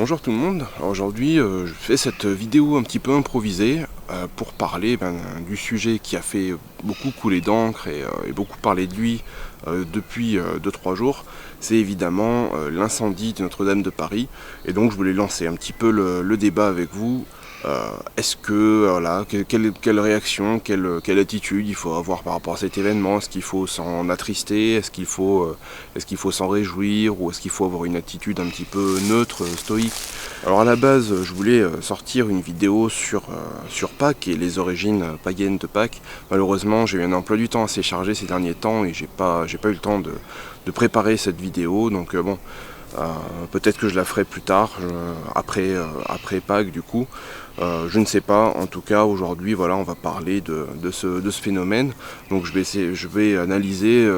Bonjour tout le monde, alors aujourd'hui je fais cette vidéo un petit peu improvisée pour parler du sujet qui a fait beaucoup couler d'encre et beaucoup parler de lui depuis 2-3 jours. C'est évidemment l'incendie de Notre-Dame de Paris, et donc je voulais lancer un petit peu le débat avec vous. Est-ce que, voilà, quelle réaction, quelle attitude il faut avoir par rapport à cet événement? Est-ce qu'il faut s'en attrister? Est-ce qu'il faut s'en réjouir? Ou est-ce qu'il faut avoir une attitude un petit peu neutre, stoïque? Alors à la base, je voulais sortir une vidéo sur Pâques et les origines païennes de Pâques. Malheureusement, j'ai eu un emploi du temps assez chargé ces derniers temps et j'ai pas eu le temps de préparer cette vidéo. Donc peut-être que je la ferai plus tard, après Pâques du coup. Je ne sais pas, en tout cas aujourd'hui voilà, on va parler de ce phénomène. Donc je vais analyser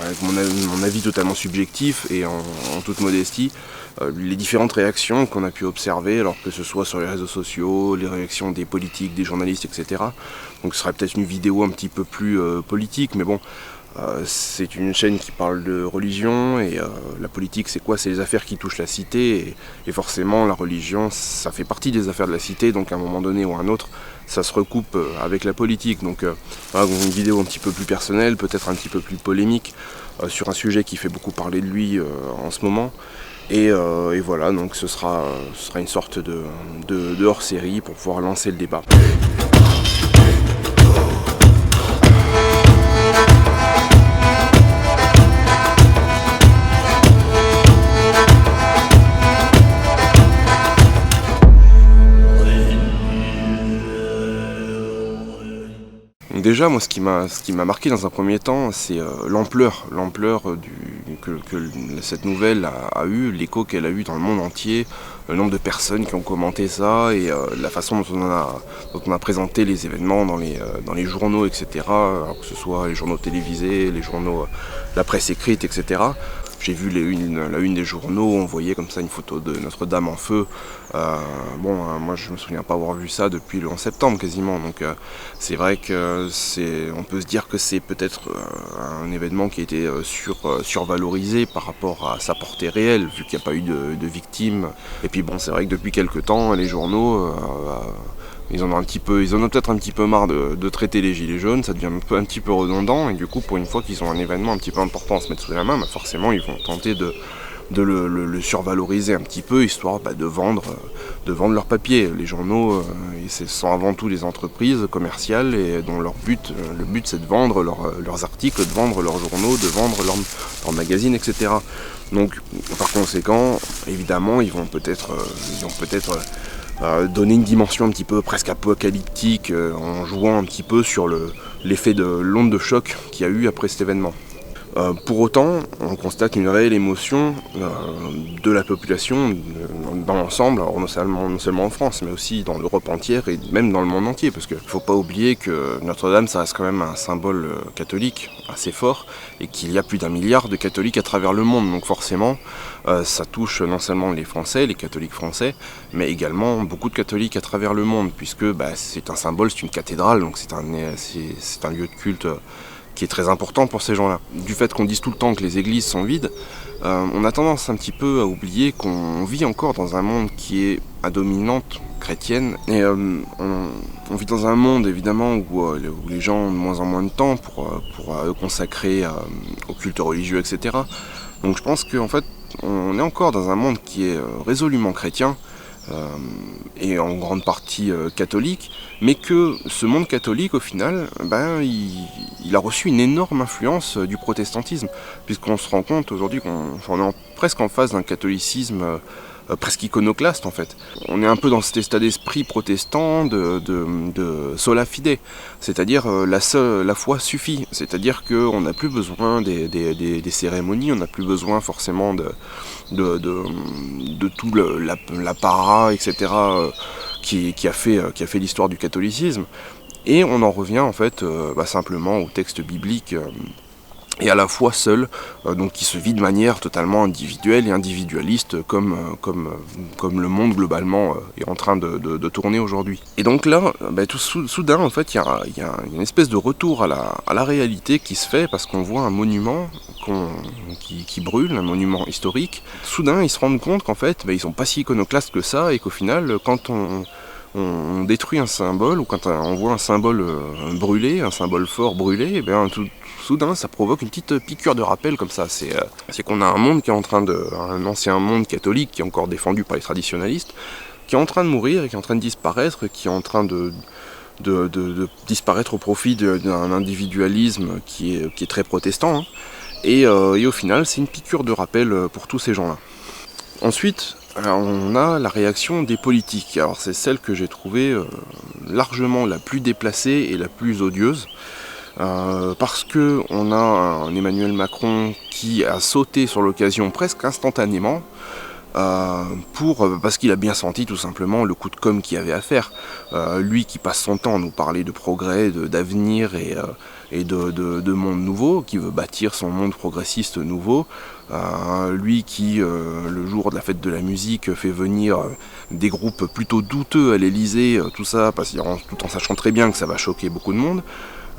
avec mon avis totalement subjectif et en toute modestie les différentes réactions qu'on a pu observer, alors que ce soit sur les réseaux sociaux, les réactions des politiques, des journalistes, etc. Donc ce sera peut-être une vidéo un petit peu plus politique, mais bon, c'est une chaîne qui parle de religion, et la politique c'est quoi? C'est les affaires qui touchent la cité, et forcément la religion ça fait partie des affaires de la cité, donc à un moment donné ou à un autre ça se recoupe avec la politique. Donc voilà, une vidéo un petit peu plus personnelle, peut-être un petit peu plus polémique, sur un sujet qui fait beaucoup parler de lui en ce moment. Et voilà, donc ce sera une sorte de hors-série pour pouvoir lancer le débat. Déjà, moi, ce qui m'a marqué dans un premier temps, c'est l'ampleur que cette nouvelle a eu, l'écho qu'elle a eu dans le monde entier, le nombre de personnes qui ont commenté ça, et la façon dont on a présenté les événements dans les journaux, etc. Alors que ce soit les journaux télévisés, les journaux, la presse écrite, etc. J'ai vu la une des journaux, on voyait comme ça une photo de Notre-Dame en feu. Moi je me souviens pas avoir vu ça depuis le 11 septembre quasiment, donc c'est vrai que on peut se dire que c'est peut-être un événement qui a été survalorisé par rapport à sa portée réelle, vu qu'il n'y a pas eu de victimes. Et puis bon, c'est vrai que depuis quelques temps, les journaux ils en ont peut-être un petit peu marre de traiter les gilets jaunes, ça devient un petit peu redondant, et du coup pour une fois qu'ils ont un événement un petit peu important à se mettre sous la main, forcément ils vont tenter de le survaloriser un petit peu, histoire de vendre leur papier. Les journaux, ce sont avant tout des entreprises commerciales, et dont le but c'est de vendre leurs articles, de vendre leurs journaux, de vendre leurs magazines, etc. Donc par conséquent, évidemment, ils vont peut-être donner une dimension un petit peu presque apocalyptique, en jouant un petit peu sur l'effet de l'onde de choc qu'il y a eu après cet événement. Pour autant, on constate une réelle émotion de la population dans l'ensemble, alors non seulement en France, mais aussi dans l'Europe entière et même dans le monde entier, parce qu'il ne faut pas oublier que Notre-Dame, ça reste quand même un symbole catholique assez fort, et qu'il y a plus d'1 milliard de catholiques à travers le monde. Donc forcément, ça touche non seulement les Français, les catholiques français, mais également beaucoup de catholiques à travers le monde, puisque c'est un symbole, c'est une cathédrale, donc c'est un lieu de culte qui est très important pour ces gens-là. Du fait qu'on dise tout le temps que les églises sont vides, on a tendance un petit peu à oublier qu'on vit encore dans un monde qui est à dominante chrétienne, et on vit dans un monde évidemment où les gens ont de moins en moins de temps pour consacrer au culte religieux, etc. Donc je pense qu'en fait on est encore dans un monde qui est résolument chrétien, et en grande partie catholique, mais que ce monde catholique au final, il a reçu une énorme influence du protestantisme, puisqu'on se rend compte aujourd'hui qu'on est presque en face d'un catholicisme presque iconoclaste en fait. On est un peu dans cet état d'esprit protestant de sola fide, c'est-à-dire la foi suffit, c'est-à-dire qu'on n'a plus besoin des cérémonies, on n'a plus besoin forcément de tout l'apparat, etc., qui a fait l'histoire du catholicisme, et on en revient en fait simplement au texte biblique et à la fois seul, donc qui se vit de manière totalement individuelle et individualiste comme le monde globalement est en train de tourner aujourd'hui. Et donc là, tout soudain en fait il y a une espèce de retour à la réalité qui se fait parce qu'on voit un monument qui brûle, un monument historique. Soudain ils se rendent compte qu'en fait ils sont pas si iconoclastes que ça et qu'au final quand on détruit un symbole ou quand on voit un symbole brûlé, un symbole fort brûlé, soudain ça provoque une petite piqûre de rappel comme ça. C'est qu'on a un monde qui est en train un ancien monde catholique qui est encore défendu par les traditionalistes, qui est en train de mourir et qui est en train de disparaître, qui est en train de disparaître au profit d'un individualisme qui est très protestant. Hein. Et au final c'est une piqûre de rappel pour tous ces gens-là. Ensuite, on a la réaction des politiques. Alors c'est celle que j'ai trouvée largement la plus déplacée et la plus odieuse. Parce que on a un Emmanuel Macron qui a sauté sur l'occasion presque instantanément parce qu'il a bien senti tout simplement le coup de com' qu'il y avait à faire. Lui qui passe son temps à nous parler de progrès, d'avenir et de monde nouveau, qui veut bâtir son monde progressiste nouveau, lui qui le jour de la fête de la musique fait venir des groupes plutôt douteux à l'Elysée, tout ça tout en sachant très bien que ça va choquer beaucoup de monde.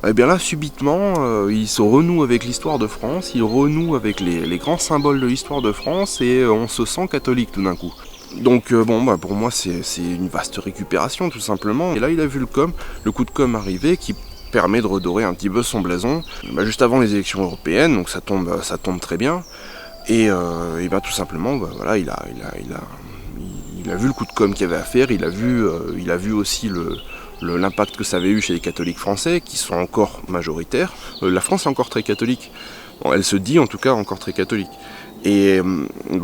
Et bien là, subitement, il se renoue avec l'histoire de France, il renoue avec les grands symboles de l'histoire de France et on se sent catholique tout d'un coup. Donc pour moi c'est une vaste récupération tout simplement. Et là il a vu le coup de com' arriver qui permet de redorer un petit peu son blason juste avant les élections européennes, donc ça tombe très bien. Et tout simplement voilà, il a vu le coup de com' qu'il y avait à faire, il a vu aussi l'impact que ça avait eu chez les catholiques français, qui sont encore majoritaires. La France est encore très catholique. Bon, elle se dit en tout cas encore très catholique. Et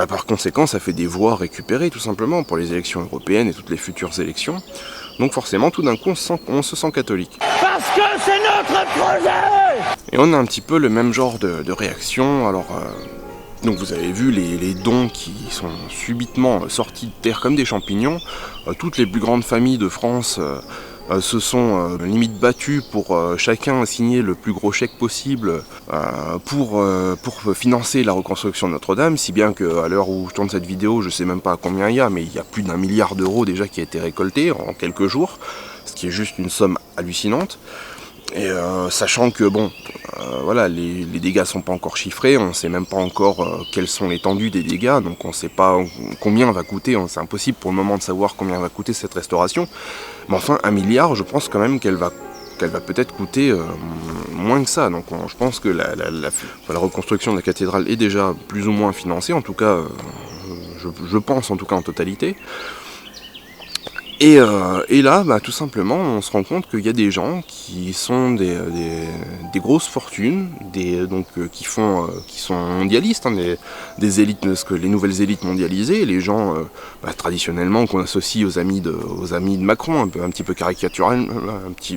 par conséquent, ça fait des voix récupérées tout simplement pour les élections européennes et toutes les futures élections. Donc forcément, tout d'un coup, on se sent catholique. Parce que c'est notre projet! Et on a un petit peu le même genre de réaction. Alors, donc vous avez vu les dons qui sont subitement sortis de terre comme des champignons. Toutes les plus grandes familles de France se sont limite battus pour chacun signer le plus gros chèque possible pour financer la reconstruction de Notre-Dame, si bien qu'à l'heure où je tourne cette vidéo, je sais même pas combien il y a, mais il y a plus d'1 milliard d'euros déjà qui a été récolté en quelques jours, ce qui est juste une somme hallucinante. Et sachant que voilà, les dégâts sont pas encore chiffrés, on sait même pas encore quelles sont l'étendue des dégâts, donc on sait pas combien va coûter, c'est impossible pour le moment de savoir combien va coûter cette restauration. Mais enfin, 1 milliard, je pense quand même qu'elle va peut-être coûter moins que ça. Donc je pense que la reconstruction de la cathédrale est déjà plus ou moins financée, en tout cas, je pense en tout cas en totalité. Et là, tout simplement, on se rend compte qu'il y a des gens qui sont des grosses fortunes, qui sont mondialistes, hein, des élites, les nouvelles élites mondialisées, les gens traditionnellement qu'on associe aux amis de Macron, de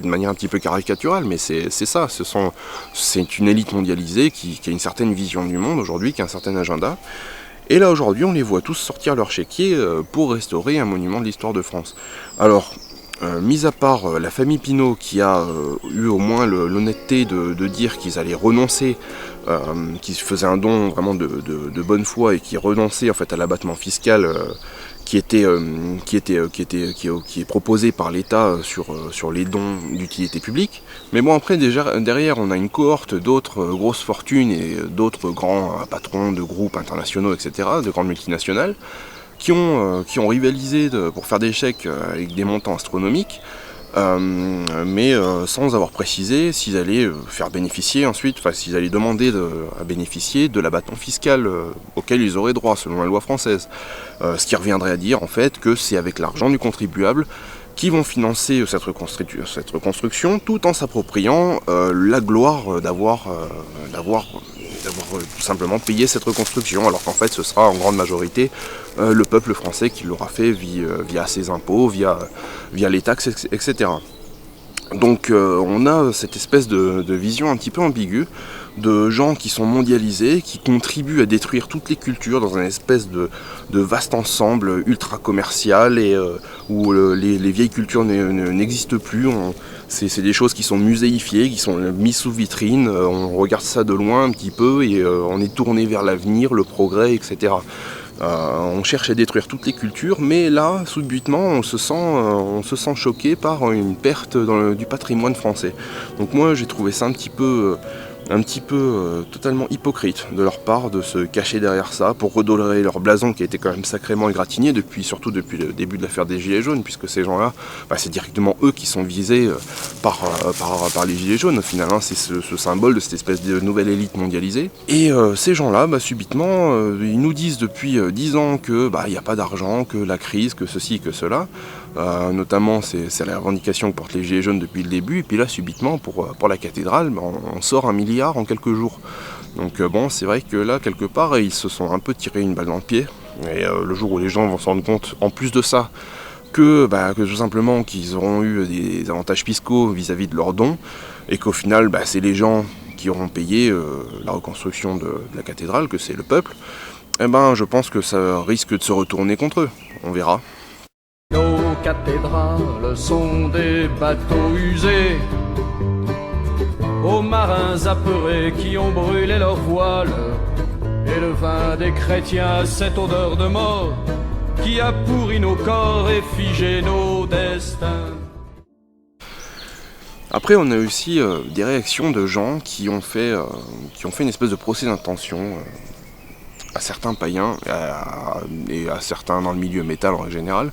manière un petit peu caricaturale, mais c'est ça. C'est une élite mondialisée qui a une certaine vision du monde aujourd'hui, qui a un certain agenda. Et là aujourd'hui on les voit tous sortir leur chéquier pour restaurer un monument de l'histoire de France. Alors, mis à part la famille Pinault qui a eu au moins l'honnêteté de dire qu'ils allaient renoncer, qu'ils faisaient un don vraiment de bonne foi et qui renonçaient en fait à l'abattement fiscal qui est proposé par l'État sur les dons d'utilité publique. Mais bon, après déjà derrière on a une cohorte d'autres grosses fortunes et d'autres grands patrons de groupes internationaux, etc., de grandes multinationales, qui ont rivalisé pour faire des chèques avec des montants astronomiques, mais sans avoir précisé s'ils allaient faire bénéficier ensuite, s'ils allaient demander à bénéficier de l'abattement fiscal auquel ils auraient droit selon la loi française. Ce qui reviendrait à dire en fait que c'est avec l'argent du contribuable qui vont financer cette reconstruction tout en s'appropriant la gloire d'avoir tout simplement payé cette reconstruction, alors qu'en fait ce sera en grande majorité le peuple français qui l'aura fait via ses impôts, via les taxes, etc. Donc on a cette espèce de vision un petit peu ambiguë de gens qui sont mondialisés, qui contribuent à détruire toutes les cultures dans une espèce de vaste ensemble ultra commercial et où les vieilles cultures n'existent plus. C'est des choses qui sont muséifiées, qui sont mises sous vitrine, on regarde ça de loin un petit peu et on est tourné vers l'avenir, le progrès, etc. On cherche à détruire toutes les cultures, mais là, subitement, on se sent choqué par une perte du patrimoine français. Donc moi, j'ai trouvé ça un petit peu totalement hypocrite de leur part de se cacher derrière ça pour redorer leur blason qui a été quand même sacrément égratigné surtout depuis le début de l'affaire des Gilets jaunes, puisque ces gens-là, c'est directement eux qui sont visés par les Gilets jaunes au final, hein. C'est ce symbole de cette espèce de nouvelle élite mondialisée. Et ces gens-là, subitement, ils nous disent depuis 10 ans que il n'y a pas d'argent, que la crise, que ceci, que cela. Notamment, c'est la revendication que portent les Gilets jaunes depuis le début, et puis là, subitement, pour la cathédrale, on sort 1 milliard en quelques jours. Donc c'est vrai que là, quelque part, ils se sont un peu tiré une balle dans le pied, et le jour où les gens vont se rendre compte, en plus de ça, que tout simplement qu'ils auront eu des avantages fiscaux vis-à-vis de leurs dons, et qu'au final, c'est les gens qui auront payé la reconstruction de la cathédrale, que c'est le peuple, je pense que ça risque de se retourner contre eux. On verra. Nos cathédrales sont des bateaux usés, aux marins apeurés qui ont brûlé leurs voiles, et le vin des chrétiens a cette odeur de mort qui a pourri nos corps et figé nos destins. Après, on a aussi des réactions de gens qui ont fait une espèce de procès d'intention à certains païens et à certains dans le milieu métal en général,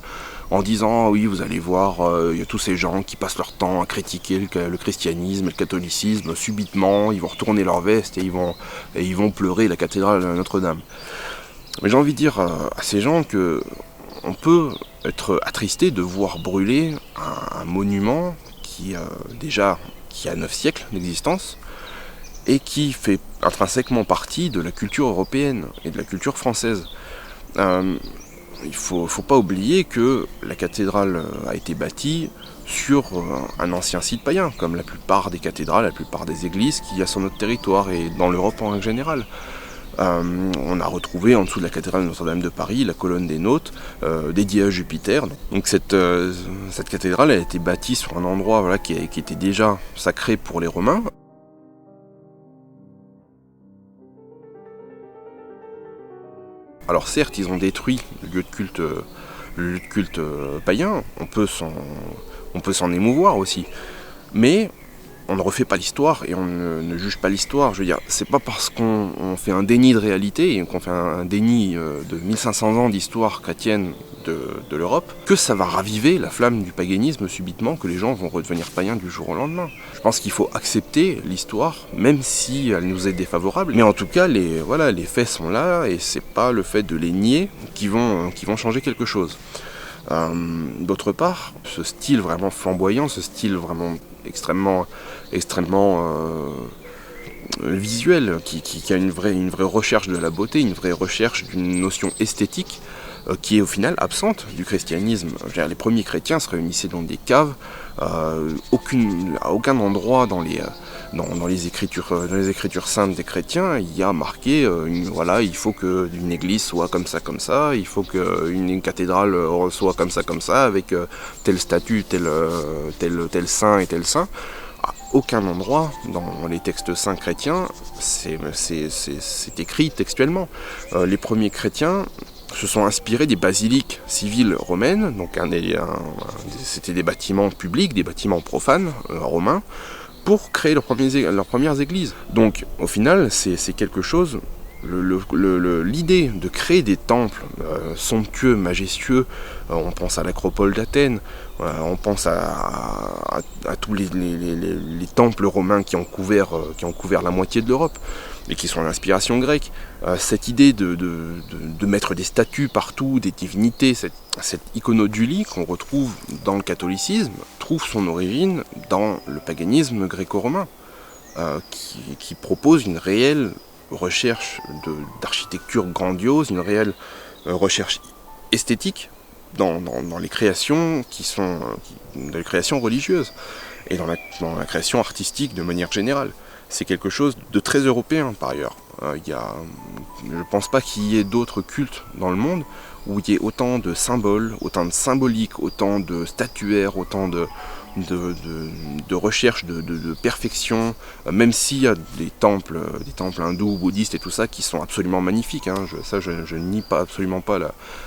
en disant oui, vous allez voir, il y a tous ces gens qui passent leur temps à critiquer le christianisme et le catholicisme, subitement ils vont retourner leur veste et ils vont pleurer la cathédrale de Notre-Dame. Mais j'ai envie de dire à ces gens que on peut être attristé de voir brûler un monument qui a 9 siècles d'existence et qui fait intrinsèquement partie de la culture européenne et de la culture française. Il faut pas oublier que la cathédrale a été bâtie sur un ancien site païen, comme la plupart des cathédrales, la plupart des églises qu'il y a sur notre territoire et dans l'Europe en général. On a retrouvé en dessous de la cathédrale de Notre-Dame de Paris la colonne des Nautes dédiée à Jupiter. Donc cette cathédrale a été bâtie sur un endroit qui était déjà sacré pour les Romains. Alors certes, ils ont détruit le lieu de culte païen, on peut s'en émouvoir aussi, mais on ne refait pas l'histoire et on ne juge pas l'histoire. Je veux dire, c'est pas parce qu'on fait un déni de réalité et qu'on fait un déni de 1500 ans d'histoire chrétienne de l'Europe que ça va raviver la flamme du paganisme subitement, que les gens vont redevenir païens du jour au lendemain. Je pense qu'il faut accepter l'histoire, même si elle nous est défavorable. Mais en tout cas, les faits sont là et c'est pas le fait de les nier qui vont changer quelque chose. D'autre part, ce style vraiment flamboyant, ce style vraiment extrêmement visuel, qui a une vraie recherche de la beauté, une vraie recherche d'une notion esthétique, qui est au final absente du christianisme. Les premiers chrétiens se réunissaient dans des caves, à aucun endroit dans les écritures saintes des chrétiens, il y a marqué il faut qu'une église soit comme ça, il faut qu'une cathédrale soit comme ça, avec tel statut, tel saint et tel saint. À aucun endroit dans les textes saints chrétiens, c'est écrit textuellement. Les premiers chrétiens se sont inspirés des basiliques civiles romaines, donc c'était des bâtiments publics, des bâtiments profanes romains, pour créer leurs premières églises. Donc au final, c'est quelque chose, l'idée de créer des temples somptueux, majestueux, on pense à l'acropole d'Athènes, on pense à tous les temples romains qui ont couvert la moitié de l'Europe, et qui sont l'inspiration grecque. Cette idée de mettre des statues partout, des divinités, cette iconodulie qu'on retrouve dans le catholicisme, trouve son origine dans le paganisme gréco-romain, qui propose une réelle recherche d'architecture grandiose, une réelle recherche esthétique dans les créations les créations religieuses et dans la création artistique de manière générale. c'est quelque chose de très européen par ailleurs. Je ne pense pas qu'il y ait d'autres cultes dans le monde où il y ait autant de symboles, autant de symboliques, autant de statuaires, autant de recherche de perfection, même s'il y a des temples hindous, bouddhistes et tout ça qui sont absolument magnifiques. Je nie pas, absolument pas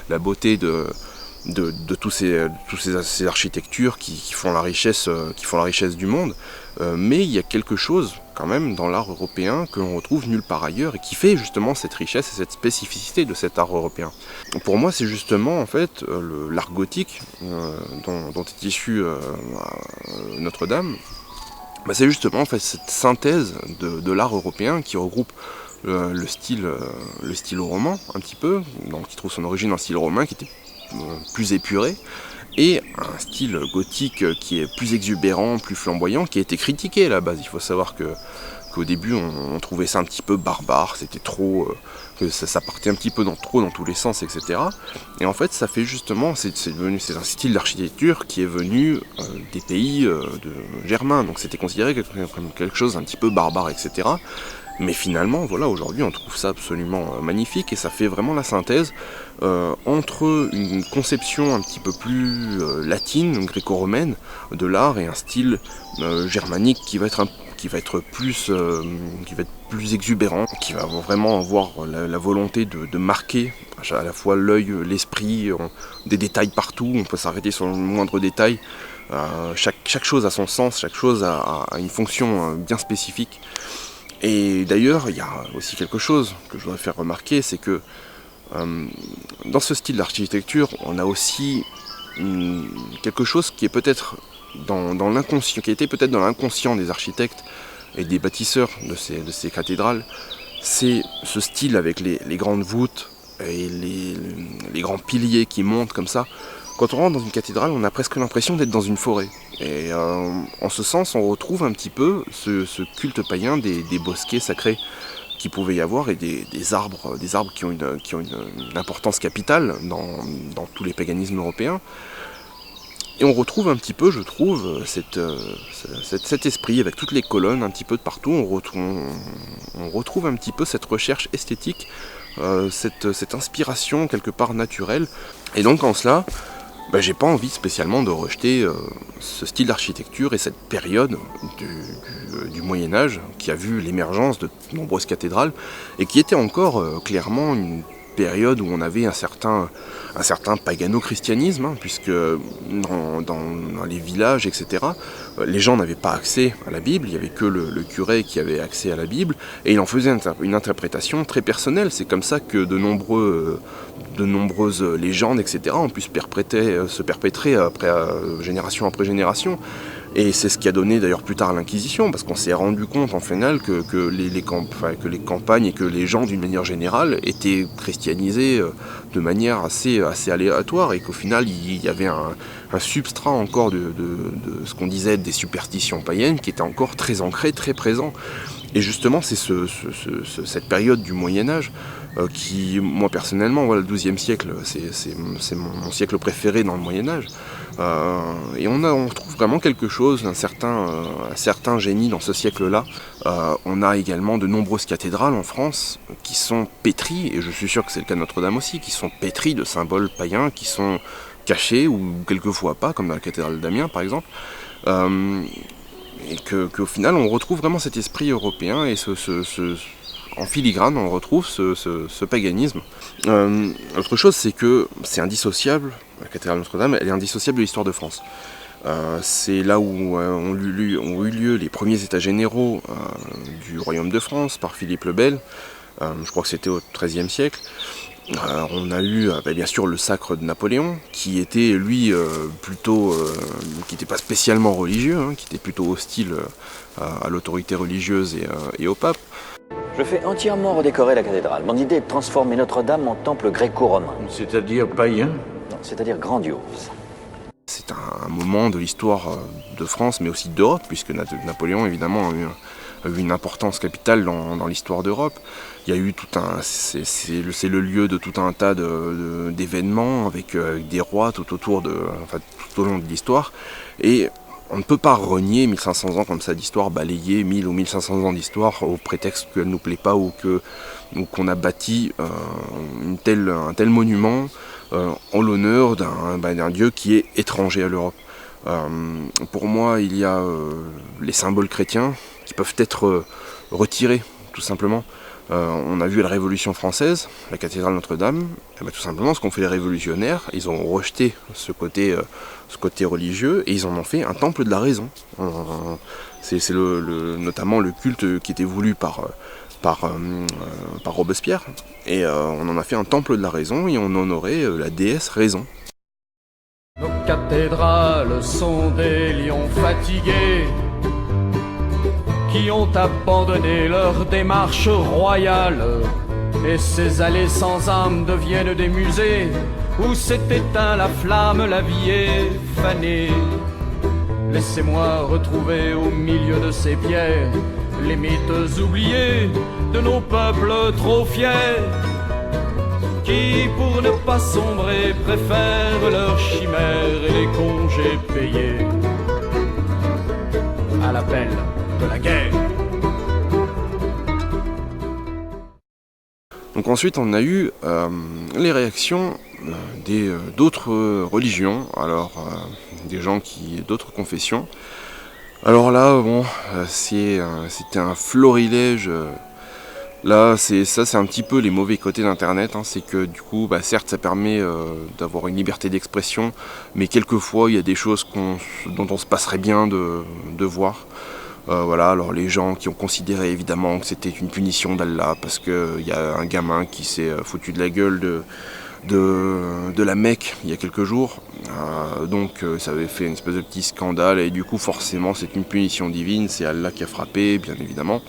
la beauté de tous ces architectures qui font la richesse du monde. Mais il y a quelque chose quand même dans l'art européen que l'on retrouve nulle part ailleurs et qui fait justement cette richesse et cette spécificité de cet art européen. Pour moi, c'est justement en fait l'art gothique dont est issue Notre-Dame. C'est justement en fait cette synthèse de l'art européen qui regroupe le style roman un petit peu, donc qui trouve son origine dans le style romain qui était plus épuré, et un style gothique qui est plus exubérant, plus flamboyant, qui a été critiqué à la base. Il faut savoir qu'au début on trouvait ça un petit peu barbare, c'était trop, que ça partait un petit peu dans tous les sens, etc. Et en fait ça fait justement, c'est un style d'architecture qui est venu des pays germains, donc c'était considéré comme quelque chose d'un petit peu barbare, etc. Mais finalement, voilà, aujourd'hui on trouve ça absolument magnifique et ça fait vraiment la synthèse entre une conception un petit peu plus latine, gréco-romaine de l'art et un style germanique qui va être plus exubérant, qui va vraiment avoir la volonté de marquer à la fois l'œil, l'esprit, des détails partout, on peut s'arrêter sur le moindre détail. Chaque chose a son sens, chaque chose a une fonction bien spécifique. Et d'ailleurs, il y a aussi quelque chose que je voudrais faire remarquer, c'est que dans ce style d'architecture, on a aussi quelque chose qui est peut-être dans l'inconscient, qui était peut-être dans l'inconscient des architectes et des bâtisseurs de ces cathédrales. C'est ce style avec les grandes voûtes et les grands piliers qui montent comme ça. Quand on rentre dans une cathédrale, on a presque l'impression d'être dans une forêt. Et en ce sens, on retrouve un petit peu ce culte païen des bosquets sacrés qu'il pouvait y avoir et des arbres qui ont une importance capitale dans tous les paganismes européens. Et on retrouve un petit peu, je trouve, cet esprit avec toutes les colonnes un petit peu de partout. On retrouve un petit peu cette recherche esthétique, cette inspiration quelque part naturelle. Et donc en cela, j'ai pas envie spécialement de rejeter ce style d'architecture et cette période du Moyen-Âge qui a vu l'émergence de nombreuses cathédrales et qui était encore clairement une période où on avait un certain pagano-christianisme, puisque dans les villages, etc., les gens n'avaient pas accès à la Bible, il n'y avait que le curé qui avait accès à la Bible, et il en faisait une interprétation très personnelle. C'est comme ça que de nombreuses légendes, etc., ont pu se perpétrer génération après génération. Et c'est ce qui a donné d'ailleurs plus tard l'Inquisition, parce qu'on s'est rendu compte en final que les campagnes et que les gens d'une manière générale étaient christianisés de manière assez aléatoire, et qu'au final il y avait un substrat encore de ce qu'on disait des superstitions païennes qui était encore très ancré, très présent. Et justement c'est cette période du Moyen-Âge qui, moi personnellement, le XIIe siècle, c'est mon siècle préféré dans le Moyen-Âge. Et on retrouve vraiment quelque chose, un certain génie dans ce siècle-là. On a également de nombreuses cathédrales en France qui sont pétries, et je suis sûr que c'est le cas de Notre-Dame aussi, qui sont pétries de symboles païens qui sont cachés ou quelquefois pas, comme dans la cathédrale d'Amiens par exemple. Et qu'au final on retrouve vraiment cet esprit européen et en filigrane on retrouve ce paganisme. Autre chose, c'est que c'est indissociable, la cathédrale Notre-Dame, elle est indissociable de l'histoire de France. C'est là où ont eu lieu les premiers états généraux du royaume de France par Philippe le Bel. Je crois que c'était au XIIIe siècle. On a eu bien sûr le sacre de Napoléon, qui était lui qui n'était pas spécialement religieux, qui était plutôt hostile à l'autorité religieuse et au pape. Je fais entièrement redécorer la cathédrale. Mon idée est de transformer Notre-Dame en temple gréco-romain. C'est-à-dire païen? Non, c'est-à-dire grandiose. C'est un moment de l'histoire de France, mais aussi d'Europe, puisque Napoléon évidemment a eu une importance capitale dans l'histoire d'Europe. Il y a eu c'est le lieu de tout un tas d'événements avec des rois tout au long de l'histoire. Et On ne peut pas renier 1500 ans comme ça d'histoire, balayer 1000 ou 1500 ans d'histoire au prétexte qu'elle ne nous plaît pas ou qu'on a bâti un tel monument en l'honneur d'un dieu qui est étranger à l'Europe. Pour moi, il y a les symboles chrétiens qui peuvent être retirés, tout simplement. On a vu la Révolution française, la cathédrale Notre-Dame, tout simplement ce qu'ont fait les révolutionnaires, ils ont rejeté ce côté religieux et ils en ont fait un temple de la raison. C'est notamment le culte qui était voulu par Robespierre, et on en a fait un temple de la raison et on honorait la déesse raison. Nos cathédrales sont des lions fatigués qui ont abandonné leur démarche royale, et ces allées sans âme deviennent des musées où s'est éteint la flamme, la vie est fanée. Laissez-moi retrouver au milieu de ces pierres les mythes oubliés de nos peuples trop fiers, qui pour ne pas sombrer préfèrent leurs chimères et les congés payés à l'appel de la guerre. Donc ensuite on a eu les réactions d'autres religions, alors des gens d'autres confessions. Alors là, bon, c'était un florilège. Là, c'est un petit peu les mauvais côtés d'Internet, hein. C'est que du coup, certes, ça permet d'avoir une liberté d'expression, mais quelquefois, il y a des choses dont on se passerait bien de voir. Voilà, alors les gens qui ont considéré évidemment que c'était une punition d'Allah parce qu'il y a un gamin qui s'est foutu de la gueule de la Mecque il y a quelques jours, donc ça avait fait une espèce de petit scandale et du coup forcément c'est une punition divine, c'est Allah qui a frappé, bien évidemment.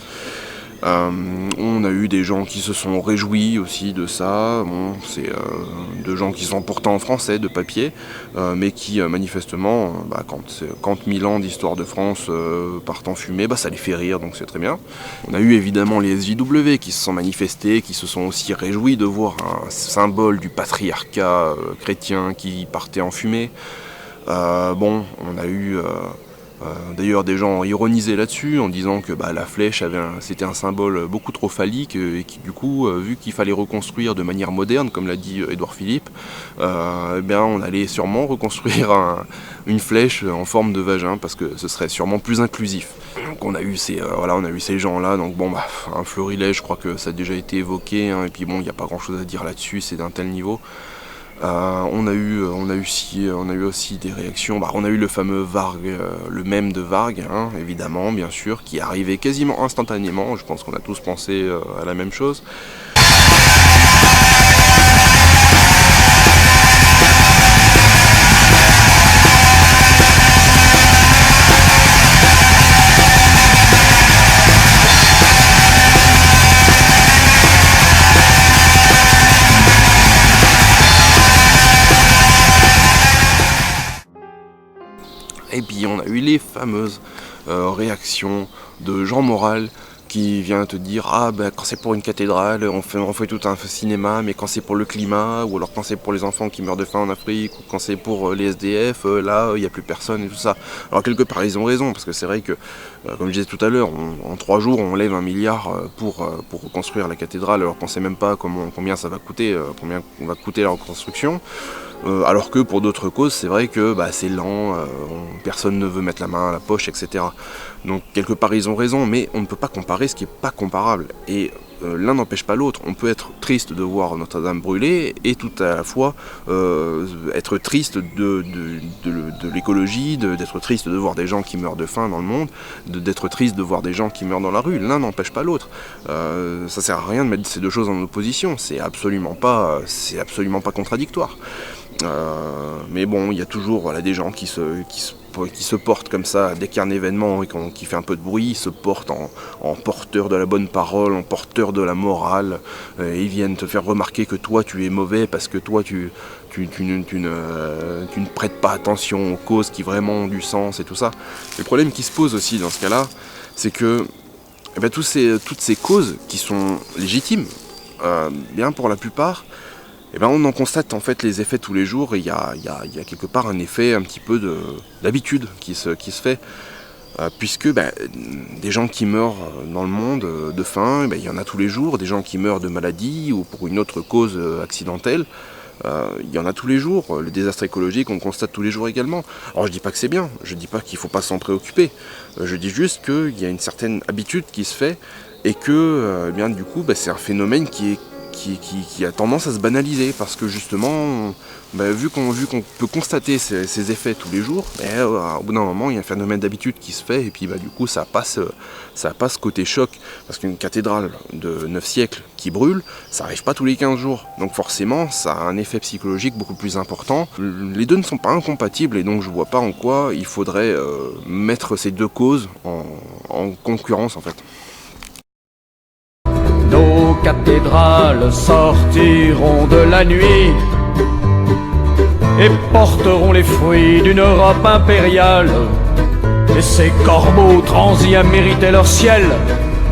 On a eu des gens qui se sont réjouis aussi de ça, bon, c'est de gens qui sont pourtant français de papier, mais qui manifestement, quand 1000 ans d'histoire de France partent en fumée, ça les fait rire, donc c'est très bien. On a eu évidemment les SJW qui se sont manifestés, qui se sont aussi réjouis de voir un symbole du patriarcat chrétien qui partait en fumée. Bon, on a eu d'ailleurs des gens ont ironisé là-dessus en disant que la flèche c'était un symbole beaucoup trop phallique et qui du coup, vu qu'il fallait reconstruire de manière moderne, comme l'a dit Édouard Philippe, on allait sûrement reconstruire une flèche en forme de vagin parce que ce serait sûrement plus inclusif. Donc on a eu ces gens-là, donc un florilège, je crois que ça a déjà été évoqué, hein, et puis bon, il n'y a pas grand-chose à dire là-dessus, c'est d'un tel niveau. On a eu aussi des réactions. On a eu le fameux Varg, le mème de Varg, hein, évidemment, bien sûr, qui est arrivé quasiment instantanément. Je pense qu'on a tous pensé à la même chose. Et puis on a eu les fameuses réactions de Jean Moral qui vient te dire quand c'est pour une cathédrale on fait tout un cinéma, mais quand c'est pour le climat, ou alors quand c'est pour les enfants qui meurent de faim en Afrique, ou quand c'est pour les SDF, là il n'y a plus personne et tout ça. Alors quelque part ils ont raison, parce que c'est vrai que comme je disais tout à l'heure, en 3 jours on lève 1 milliard pour reconstruire la cathédrale, alors qu'on ne sait même pas combien ça va coûter, combien va coûter la reconstruction. Alors que pour d'autres causes, c'est vrai que c'est lent, personne ne veut mettre la main à la poche, etc. Donc quelque part ils ont raison, mais on ne peut pas comparer ce qui n'est pas comparable. Et l'un n'empêche pas l'autre. On peut être triste de voir Notre-Dame brûler et tout à la fois être triste de l'écologie, d'être triste de voir des gens qui meurent de faim dans le monde, d'être triste de voir des gens qui meurent dans la rue. L'un n'empêche pas l'autre. Ça sert à rien de mettre ces deux choses en opposition. C'est absolument pas contradictoire. Mais bon, il y a toujours des gens qui se portent comme ça dès qu'il y a un événement et qui fait un peu de bruit, ils se portent en porteurs de la bonne parole, en porteurs de la morale, et ils viennent te faire remarquer que toi tu es mauvais parce que toi tu ne prêtes pas attention aux causes qui vraiment ont du sens et tout ça. Le problème qui se pose aussi dans ce cas-là, c'est que toutes ces causes qui sont légitimes, bien pour la plupart, Et ben on en constate en fait les effets tous les jours, et il y a quelque part un effet un petit peu d'habitude qui se fait. Puisque des gens qui meurent dans le monde de faim, il y en a tous les jours, des gens qui meurent de maladie ou pour une autre cause accidentelle, il y en a tous les jours. Le désastre écologique, on constate tous les jours également. Alors je dis pas que c'est bien, je dis pas qu'il faut pas s'en préoccuper, je dis juste qu'il y a une certaine habitude qui se fait, et que du coup c'est un phénomène qui a tendance à se banaliser, parce que justement, vu qu'on peut constater ces effets tous les jours, au bout d'un moment il y a un phénomène d'habitude qui se fait, et puis du coup ça passe côté choc, parce qu'une cathédrale de 9 siècles qui brûle, ça arrive pas tous les 15 jours, donc forcément ça a un effet psychologique beaucoup plus important. Les deux ne sont pas incompatibles, et donc je vois pas en quoi il faudrait mettre ces deux causes en concurrence en fait. Nos cathédrales sortiront de la nuit et porteront les fruits d'une Europe impériale. Et ces corbeaux transis à mériter leur ciel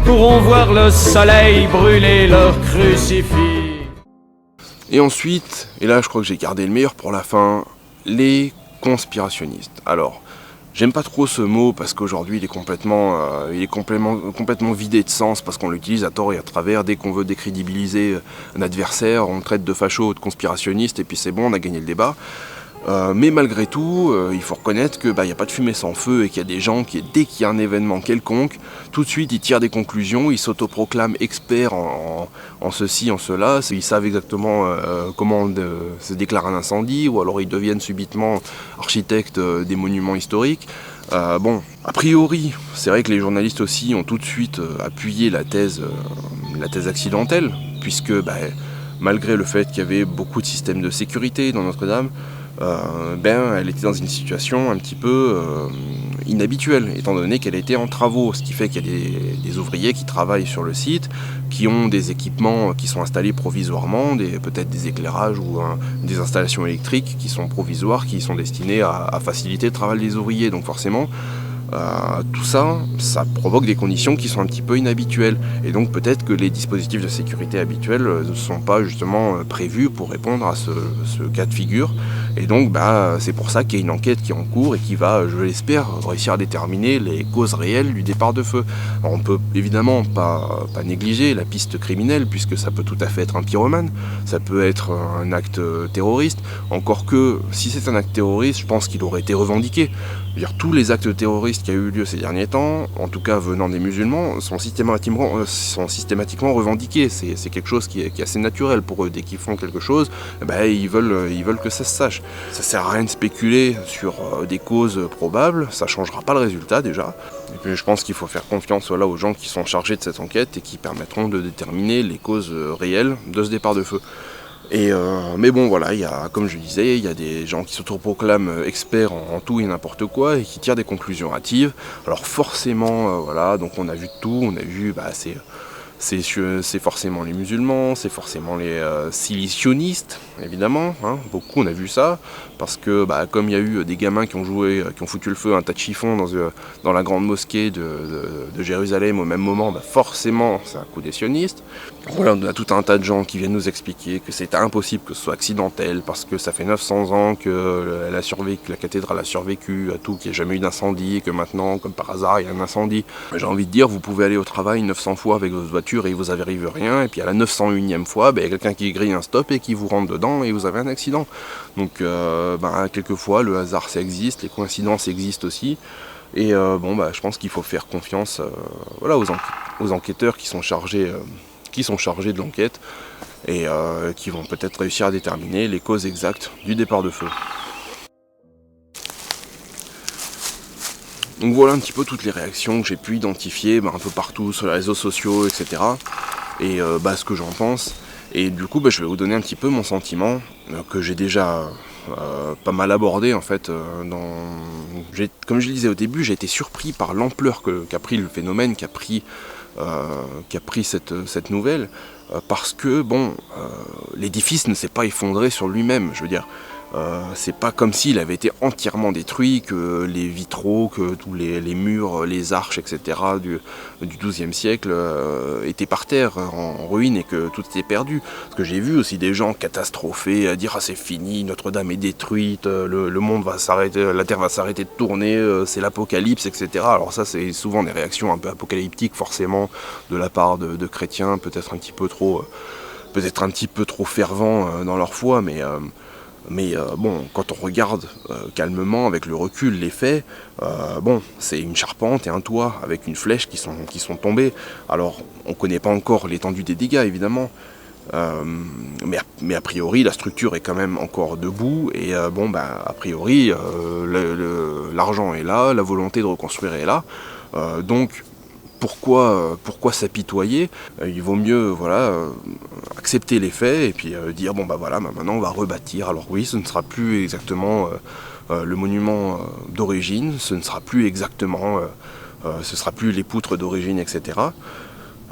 pourront voir le soleil brûler leur crucifix. Et ensuite, et là je crois que j'ai gardé le meilleur pour la fin, les conspirationnistes. Alors, j'aime pas trop ce mot parce qu'aujourd'hui il est complètement vidé de sens, parce qu'on l'utilise à tort et à travers. Dès qu'on veut décrédibiliser un adversaire, on le traite de facho ou de conspirationniste, et puis c'est bon, on a gagné le débat. Mais malgré tout, il faut reconnaître qu'il n'y a pas de fumée sans feu, et qu'il y a des gens qui, dès qu'il y a un événement quelconque, tout de suite ils tirent des conclusions, ils s'autoproclament experts en ceci, en cela, ils savent exactement comment se déclare un incendie, ou alors ils deviennent subitement architectes des monuments historiques. A priori, c'est vrai que les journalistes aussi ont tout de suite appuyé la thèse accidentelle, puisque malgré le fait qu'il y avait beaucoup de systèmes de sécurité dans Notre-Dame, elle était dans une situation un petit peu inhabituelle, étant donné qu'elle était en travaux, ce qui fait qu'il y a des ouvriers qui travaillent sur le site, qui ont des équipements qui sont installés provisoirement, peut-être des éclairages ou des installations électriques qui sont provisoires, qui sont destinées à faciliter le travail des ouvriers. Donc forcément, tout ça, ça provoque des conditions qui sont un petit peu inhabituelles, et donc peut-être que les dispositifs de sécurité habituels ne sont pas justement prévus pour répondre à ce cas de figure, et donc c'est pour ça qu'il y a une enquête qui est en cours et qui va, je l'espère, réussir à déterminer les causes réelles du départ de feu. Alors on peut évidemment pas négliger la piste criminelle, puisque ça peut tout à fait être un pyromane, ça peut être un acte terroriste, encore que si c'est un acte terroriste, je pense qu'il aurait été revendiqué. Tous les actes terroristes qui ont eu lieu ces derniers temps, en tout cas venant des musulmans, sont systématiquement revendiqués. C'est quelque chose qui est assez naturel pour eux. Dès qu'ils font quelque chose, ils veulent que ça se sache. Ça sert à rien de spéculer sur des causes probables, ça changera pas le résultat déjà. Et puis je pense qu'il faut faire confiance aux gens qui sont chargés de cette enquête et qui permettront de déterminer les causes réelles de ce départ de feu. Mais voilà, comme je disais, il y a des gens qui s'autoproclament experts en tout et n'importe quoi, et qui tirent des conclusions hâtives. Alors forcément, donc on a vu de tout, on a vu, c'est forcément les musulmans, c'est forcément les silicionistes, évidemment, beaucoup on a vu ça, parce que comme il y a eu des gamins qui ont foutu le feu à un tas de chiffons dans la grande mosquée de Jérusalem au même moment, forcément c'est un coup des sionistes. Voilà, on a tout un tas de gens qui viennent nous expliquer que c'est impossible que ce soit accidentel, parce que ça fait 900 ans que la cathédrale a survécu à tout, qu'il n'y a jamais eu d'incendie, et que maintenant, comme par hasard, il y a un incendie. J'ai envie de dire, vous pouvez aller au travail 900 fois avec votre voiture et il vous arrive rien, et puis à la 901e fois, il y a quelqu'un qui grille un stop et qui vous rentre dedans et vous avez un accident. Donc quelquefois le hasard ça existe, les coïncidences existent aussi, et je pense qu'il faut faire confiance aux enquêteurs qui sont chargés de l'enquête, et qui vont peut-être réussir à déterminer les causes exactes du départ de feu. Donc voilà un petit peu toutes les réactions que j'ai pu identifier un peu partout sur les réseaux sociaux, etc. Et ce que j'en pense. Et du coup je vais vous donner un petit peu mon sentiment, que j'ai déjà pas mal abordé en fait. Comme je le disais au début, j'ai été surpris par l'ampleur qu'a pris le phénomène, qu'a pris cette nouvelle, parce que l'édifice ne s'est pas effondré sur lui-même. Je veux dire, C'est pas comme s'il avait été entièrement détruit, que les vitraux, que tous les murs, les arches, etc. du XIIe siècle étaient par terre, en ruine, et que tout était perdu. Parce que j'ai vu aussi des gens catastrophés à dire « Ah, c'est fini, Notre-Dame est détruite, le monde va s'arrêter, la terre va s'arrêter de tourner, c'est l'apocalypse, etc. » Alors ça, c'est souvent des réactions un peu apocalyptiques, forcément, de la part de chrétiens, peut-être un petit peu trop fervents dans leur foi, mais bon, quand on regarde calmement, avec le recul, les faits, bon, c'est une charpente et un toit avec une flèche qui sont tombés. Alors, on ne connaît pas encore l'étendue des dégâts, évidemment, mais a priori, la structure est quand même encore debout, et bon, bah, a priori, l'argent est là, la volonté de reconstruire est là, donc pourquoi s'apitoyer? Il vaut mieux accepter les faits et puis dire bon bah voilà, maintenant on va rebâtir. Alors oui, ce ne sera plus exactement le monument d'origine, ce ne sera plus exactement, ce sera plus les poutres d'origine, etc.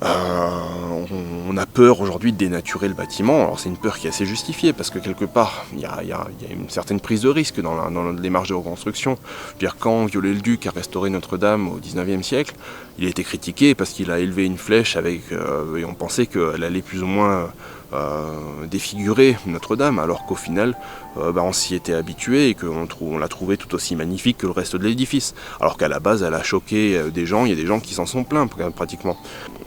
On a peur aujourd'hui de dénaturer le bâtiment. Alors c'est une peur qui est assez justifiée, parce que quelque part il y a une certaine prise de risque dans la démarche de reconstruction. Je veux dire, quand Viollet-le-Duc a restauré Notre-Dame au XIXe siècle, il a été critiqué parce qu'il a élevé une flèche et on pensait qu'elle allait plus ou moins défigurer Notre-Dame, alors qu'au final on s'y était habitué et qu'on l'a trouvé tout aussi magnifique que le reste de l'édifice, alors qu'à la base elle a choqué des gens. Il y a des gens qui s'en sont plaints pratiquement.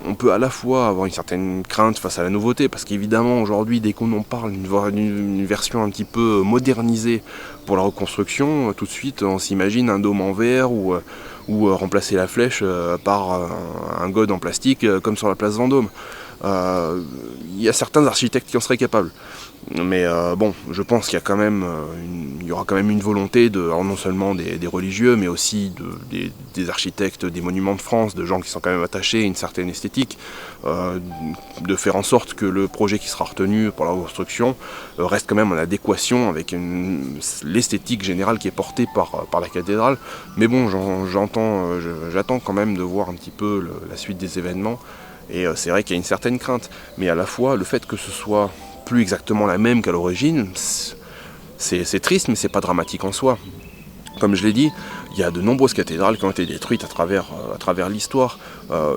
On peut à la fois avoir une certaine crainte face à la nouveauté, parce qu'évidemment aujourd'hui, dès qu'on en parle d'une version un petit peu modernisée pour la reconstruction, tout de suite on s'imagine un dôme en verre ou remplacer la flèche par un gode en plastique comme sur la place Vendôme. Il y a certains architectes qui en seraient capables. Mais bon, je pense qu'il y a quand même, il y aura quand même une volonté alors non seulement des religieux, mais aussi des architectes des monuments de France, de gens qui sont quand même attachés à une certaine esthétique, de faire en sorte que le projet qui sera retenu pour la reconstruction reste quand même en adéquation avec l'esthétique générale qui est portée par la cathédrale. Mais bon, j'attends quand même de voir un petit peu la suite des événements. Et c'est vrai qu'il y a une certaine crainte, mais à la fois le fait que ce soit plus exactement la même qu'à l'origine, c'est triste, mais c'est pas dramatique en soi. Comme je l'ai dit, il y a de nombreuses cathédrales qui ont été détruites à travers l'histoire,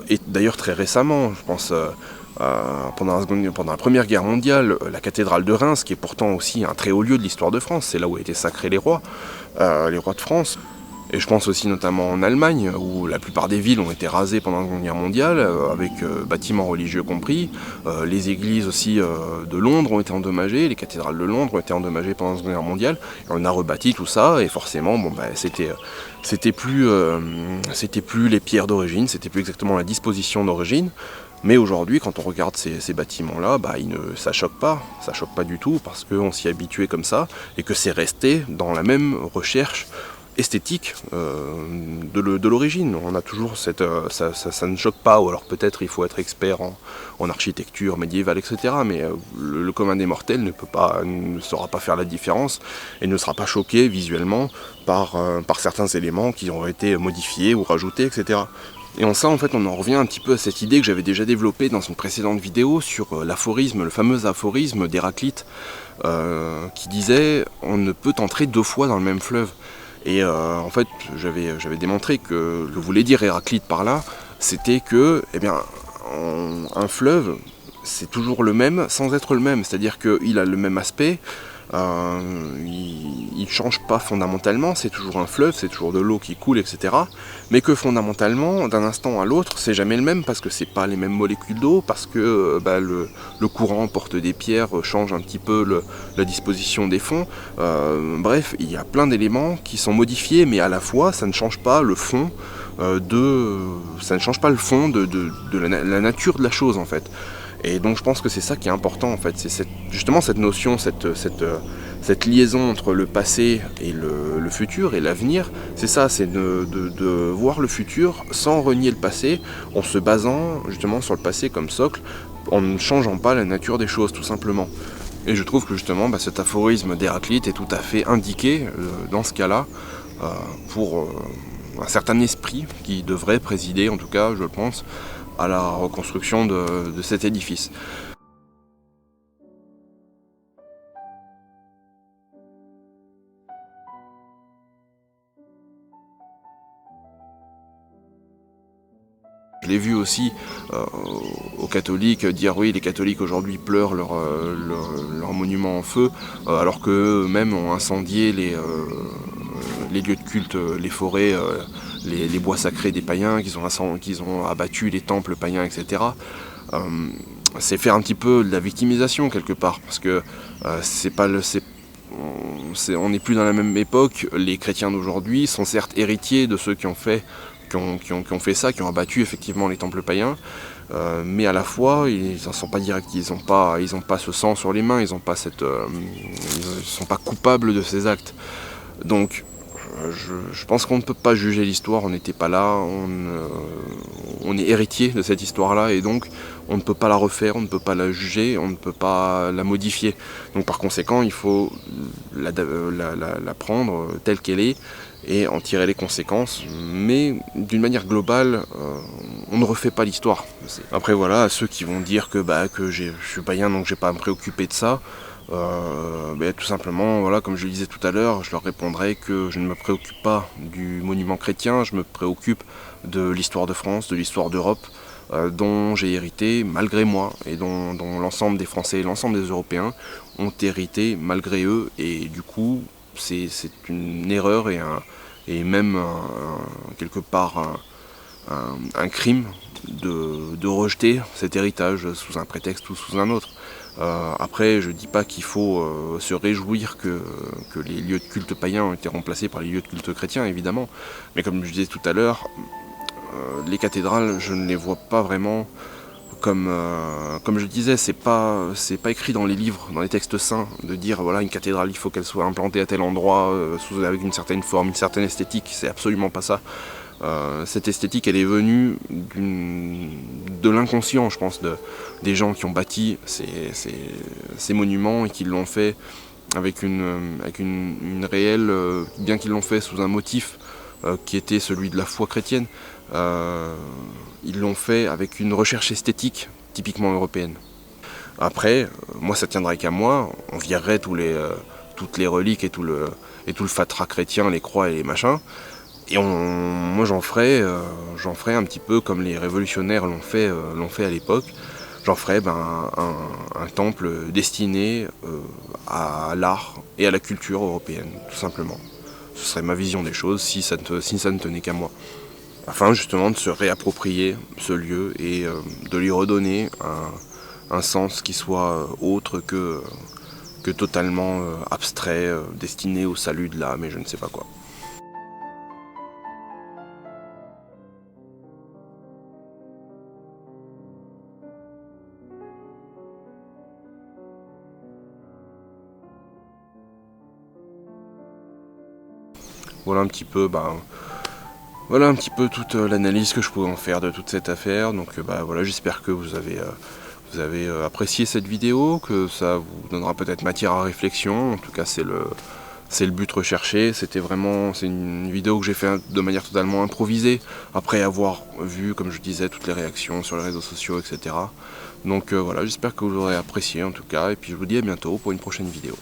et d'ailleurs très récemment, je pense pendant la Première Guerre mondiale, la cathédrale de Reims, qui est pourtant aussi un très haut lieu de l'histoire de France, c'est là où étaient sacrés les rois de France. Et je pense aussi notamment en Allemagne, où la plupart des villes ont été rasées pendant la Seconde Guerre mondiale, avec bâtiments religieux compris. Les églises aussi de Londres ont été endommagées, les cathédrales de Londres ont été endommagées pendant la Seconde Guerre mondiale. Et on a rebâti tout ça, et forcément, bon, c'était plus les pierres d'origine, c'était plus exactement la disposition d'origine. Mais aujourd'hui, quand on regarde ces bâtiments-là, ça choque pas du tout, parce qu'on s'y habituait comme ça, et que c'est resté dans la même recherche esthétique de l'origine. On a toujours ça ne choque pas, ou alors peut-être il faut être expert en architecture médiévale, etc. Mais le commun des mortels ne saura pas faire la différence et ne sera pas choqué visuellement par certains éléments qui ont été modifiés ou rajoutés, etc. Et en ça, en fait, on en revient un petit peu à cette idée que j'avais déjà développée dans une précédente vidéo sur l'aphorisme, le fameux aphorisme d'Héraclite, qui disait « On ne peut entrer 2 fois dans le même fleuve ». Et en fait, j'avais démontré que ce que voulait dire Héraclite par là, c'était que, un fleuve, c'est toujours le même sans être le même. C'est-à-dire qu'il a le même aspect, il ne change pas fondamentalement, c'est toujours un fleuve, c'est toujours de l'eau qui coule, etc. Mais que fondamentalement, d'un instant à l'autre, c'est jamais le même, parce que c'est pas les mêmes molécules d'eau, parce que le courant porte des pierres, change un petit peu la disposition des fonds. Bref, il y a plein d'éléments qui sont modifiés, mais à la fois, ça ne change pas le fond ça ne change pas le fond de la nature de la chose, en fait. Et donc je pense que c'est ça qui est important, en fait, c'est justement cette notion, cette liaison entre le passé et le futur et l'avenir. C'est ça, c'est de voir le futur sans renier le passé, en se basant justement sur le passé comme socle, en ne changeant pas la nature des choses, tout simplement. Et je trouve que justement cet aphorisme d'Héraclite est tout à fait indiqué dans ce cas-là pour un certain esprit qui devrait présider, en tout cas je pense, à la reconstruction de cet édifice. l'ai vu aussi aux catholiques dire oui, les catholiques aujourd'hui pleurent leur monument en feu, alors qu'eux-mêmes ont incendié les lieux de culte, les forêts, les bois sacrés des païens, qu'ils ont abattu les temples païens, etc. C'est faire un petit peu de la victimisation quelque part, parce que on n'est plus dans la même époque. Les chrétiens d'aujourd'hui sont certes héritiers de ceux qui ont fait ça, qui ont abattu effectivement les temples païens, mais à la fois ils n'en sont pas directs, ils n'ont pas ce sang sur les mains, ils ne sont pas coupables de ces actes. Donc je pense qu'on ne peut pas juger l'histoire, on n'était pas là, on est héritier de cette histoire-là, et donc on ne peut pas la refaire, on ne peut pas la juger, on ne peut pas la modifier. Donc par conséquent, il faut la prendre telle qu'elle est et en tirer les conséquences, mais d'une manière globale, on ne refait pas l'histoire. Après voilà, ceux qui vont dire que je suis païen donc j'ai pas à me préoccuper de ça, tout simplement, voilà, comme je le disais tout à l'heure, je leur répondrai que je ne me préoccupe pas du monument chrétien, je me préoccupe de l'histoire de France, de l'histoire d'Europe, dont j'ai hérité malgré moi, et dont l'ensemble des Français et l'ensemble des Européens ont hérité malgré eux, et du coup c'est une erreur et même quelque part un crime de rejeter cet héritage sous un prétexte ou sous un autre. Après, je dis pas qu'il faut se réjouir que les lieux de culte païens ont été remplacés par les lieux de culte chrétiens, évidemment. Mais comme je disais tout à l'heure, les cathédrales, je ne les vois pas vraiment comme je disais, c'est pas écrit dans les livres, dans les textes saints, de dire voilà, une cathédrale, il faut qu'elle soit implantée à tel endroit, avec une certaine forme, une certaine esthétique. C'est absolument pas ça. Cette esthétique, elle est venue de l'inconscient, je pense, des gens qui ont bâti ces monuments et qui l'ont fait avec une réelle, bien qu'ils l'ont fait sous un motif qui était celui de la foi chrétienne, ils l'ont fait avec une recherche esthétique typiquement européenne. Après, moi ça tiendrait qu'à moi, on virerait toutes les reliques et tout le fatras chrétien, les croix et les machins. Et moi j'en ferais un petit peu comme les révolutionnaires l'ont fait à l'époque. J'en ferais un temple destiné à l'art et à la culture européenne, tout simplement. Ce serait ma vision des choses si ça ne tenait qu'à moi. Afin justement de se réapproprier ce lieu et de lui redonner un sens qui soit autre que totalement abstrait, destiné au salut de l'âme et je ne sais pas quoi. Voilà un petit peu toute l'analyse que je pouvais en faire de toute cette affaire. Donc voilà, j'espère que vous avez apprécié cette vidéo, que ça vous donnera peut-être matière à réflexion. En tout cas, c'est le but recherché. C'est une vidéo que j'ai faite de manière totalement improvisée, après avoir vu, comme je disais, toutes les réactions sur les réseaux sociaux, etc. Donc voilà, j'espère que vous l'aurez apprécié en tout cas, et puis je vous dis à bientôt pour une prochaine vidéo.